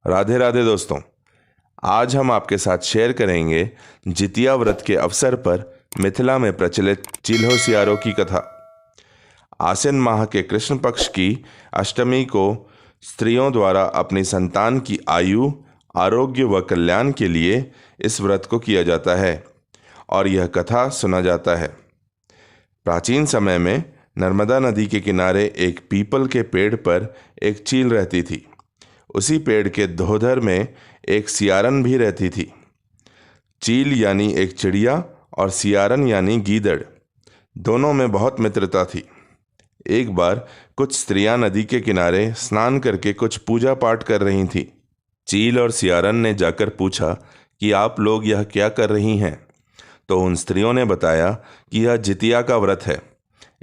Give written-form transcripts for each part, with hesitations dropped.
राधे राधे दोस्तों। आज हम आपके साथ शेयर करेंगे जितिया व्रत के अवसर पर मिथिला में प्रचलित चिल्हो सियारों की कथा। आश्विन माह के कृष्ण पक्ष की अष्टमी को स्त्रियों द्वारा अपनी संतान की आयु, आरोग्य व कल्याण के लिए इस व्रत को किया जाता है और यह कथा सुना जाता है। प्राचीन समय में नर्मदा नदी के किनारे एक पीपल के पेड़ पर एक चील रहती थी। उसी पेड़ के धोधर में एक सियारन भी रहती थी। चील यानी एक चिड़िया और सियारन यानी गीदड़, दोनों में बहुत मित्रता थी। एक बार कुछ स्त्रियां नदी के किनारे स्नान करके कुछ पूजा पाठ कर रही थीं। चील और सियारन ने जाकर पूछा कि आप लोग यह क्या कर रही हैं? तो उन स्त्रियों ने बताया कि यह जितिया का व्रत है।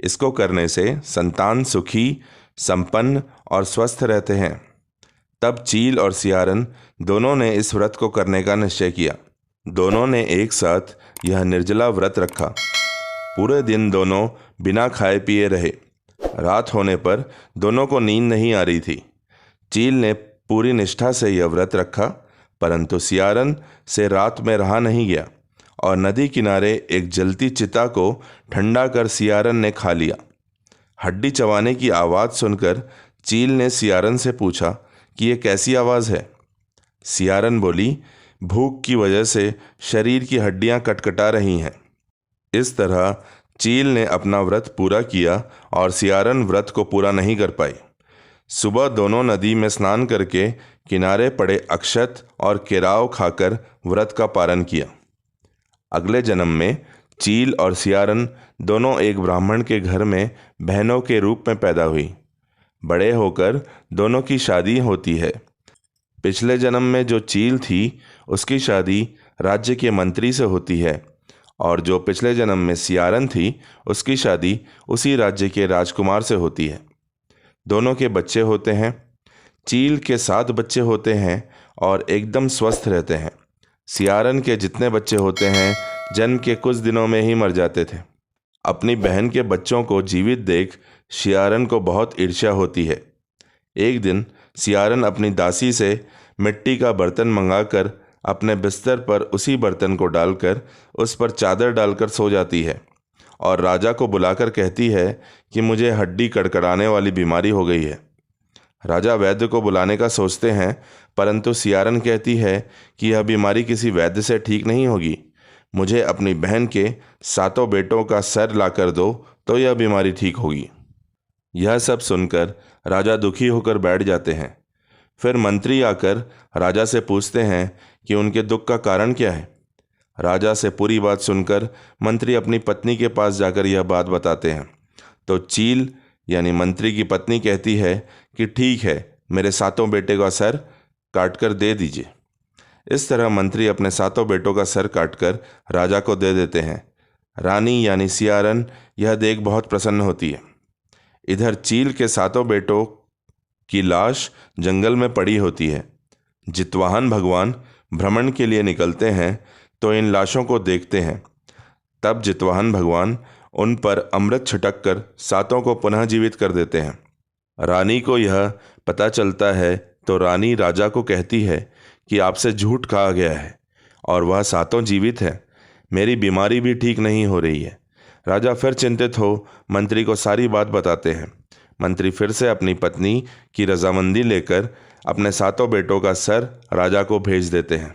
इसको करने से संतान सुखी, संपन्न और स्वस्थ रहते हैं। तब चील और सियारन दोनों ने इस व्रत को करने का निश्चय किया। दोनों ने एक साथ यह निर्जला व्रत रखा। पूरे दिन दोनों बिना खाए पिए रहे। रात होने पर दोनों को नींद नहीं आ रही थी। चील ने पूरी निष्ठा से यह व्रत रखा, परंतु सियारन से रात में रहा नहीं गया और नदी किनारे एक जलती चिता को ठंडा कर सियारन ने खा लिया। हड्डी चबाने की आवाज़ सुनकर चील ने सियारन से पूछा कि ये कैसी आवाज़ है? सियारन बोली, भूख की वजह से शरीर की हड्डियां कटकटा रही हैं। इस तरह चील ने अपना व्रत पूरा किया और सियारन व्रत को पूरा नहीं कर पाई। सुबह दोनों नदी में स्नान करके किनारे पड़े अक्षत और केराव खाकर व्रत का पारण किया। अगले जन्म में चील और सियारन दोनों एक ब्राह्मण के घर में बहनों के रूप में पैदा हुई। बड़े होकर दोनों की शादी होती है। पिछले जन्म में जो चील थी उसकी शादी राज्य के मंत्री से होती है और जो पिछले जन्म में सियारन थी उसकी शादी उसी राज्य के राजकुमार से होती है। दोनों के बच्चे होते हैं। चील के 7 बच्चे होते हैं और एकदम स्वस्थ रहते हैं। सियारन के जितने बच्चे होते हैं जन्म के कुछ दिनों में ही मर जाते थे। अपनी बहन के बच्चों को जीवित देख सियारन को बहुत ईर्ष्या होती है। एक दिन सियारन अपनी दासी से मिट्टी का बर्तन मंगाकर अपने बिस्तर पर उसी बर्तन को डालकर उस पर चादर डालकर सो जाती है और राजा को बुलाकर कहती है कि मुझे हड्डी कड़कड़ाने वाली बीमारी हो गई है। राजा वैद्य को बुलाने का सोचते हैं, परंतु सियारन कहती है कि यह बीमारी किसी वैद्य से ठीक नहीं होगी। मुझे अपनी बहन के 7 बेटों का सर लाकर दो तो यह बीमारी ठीक होगी। यह सब सुनकर राजा दुखी होकर बैठ जाते हैं। फिर मंत्री आकर राजा से पूछते हैं कि उनके दुख का कारण क्या है। राजा से पूरी बात सुनकर मंत्री अपनी पत्नी के पास जाकर यह बात बताते हैं। तो चील यानी मंत्री की पत्नी कहती है कि ठीक है, मेरे 7 बेटे का सर काटकर दे दीजिए। इस तरह मंत्री अपने 7 बेटों का सर काटकर राजा को दे देते हैं। रानी यानी सियारन यह देख बहुत प्रसन्न होती है। इधर चील के 7 बेटों की लाश जंगल में पड़ी होती है। जितवाहन भगवान भ्रमण के लिए निकलते हैं तो इन लाशों को देखते हैं। तब जितवाहन भगवान उन पर अमृत छिटक कर 7 को पुनः जीवित कर देते हैं। रानी को यह पता चलता है तो रानी राजा को कहती है कि आपसे झूठ कहा गया है और वह 7 जीवित हैं। मेरी बीमारी भी ठीक नहीं हो रही है। राजा फिर चिंतित हो मंत्री को सारी बात बताते हैं। मंत्री फिर से अपनी पत्नी की रजामंदी लेकर अपने 7 बेटों का सर राजा को भेज देते हैं,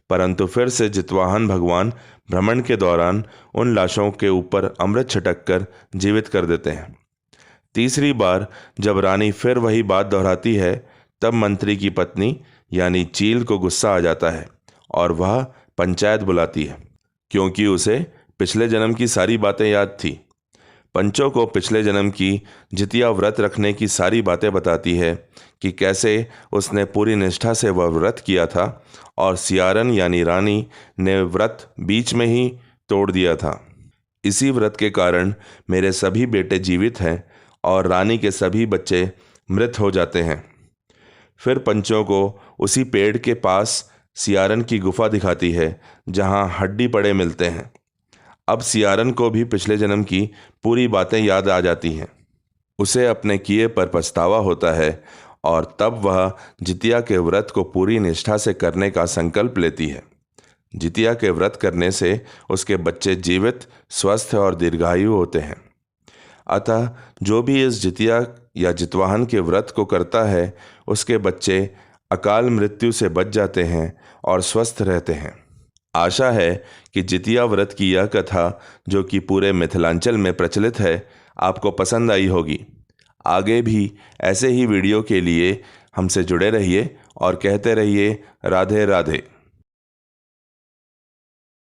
परंतु फिर से जितवाहन भगवान भ्रमण के दौरान उन लाशों के ऊपर अमृत छिटक कर जीवित कर देते हैं। तीसरी बार जब रानी फिर वही बात दोहराती है तब मंत्री की पत्नी यानी चील को गुस्सा आ जाता है और वह पंचायत बुलाती है, क्योंकि उसे पिछले जन्म की सारी बातें याद थी। पंचों को पिछले जन्म की जितिया व्रत रखने की सारी बातें बताती है कि कैसे उसने पूरी निष्ठा से वह व्रत किया था और सियारन यानी रानी ने व्रत बीच में ही तोड़ दिया था। इसी व्रत के कारण मेरे सभी बेटे जीवित हैं और रानी के सभी बच्चे मृत हो जाते हैं। फिर पंचों को उसी पेड़ के पास सियारन की गुफा दिखाती है जहाँ हड्डी पड़े मिलते हैं। अब सियारन को भी पिछले जन्म की पूरी बातें याद आ जाती हैं। उसे अपने किए पर पछतावा होता है और तब वह जितिया के व्रत को पूरी निष्ठा से करने का संकल्प लेती है। जितिया के व्रत करने से उसके बच्चे जीवित, स्वस्थ और दीर्घायु होते हैं। अतः जो भी इस जितिया या जितवाहन के व्रत को करता है, उसके बच्चे अकाल मृत्यु से बच जाते हैं और स्वस्थ रहते हैं। आशा है कि जितिया व्रत की यह कथा, जो कि पूरे मिथिलांचल में प्रचलित है, आपको पसंद आई होगी। आगे भी ऐसे ही वीडियो के लिए हमसे जुड़े रहिए और कहते रहिए राधे राधे।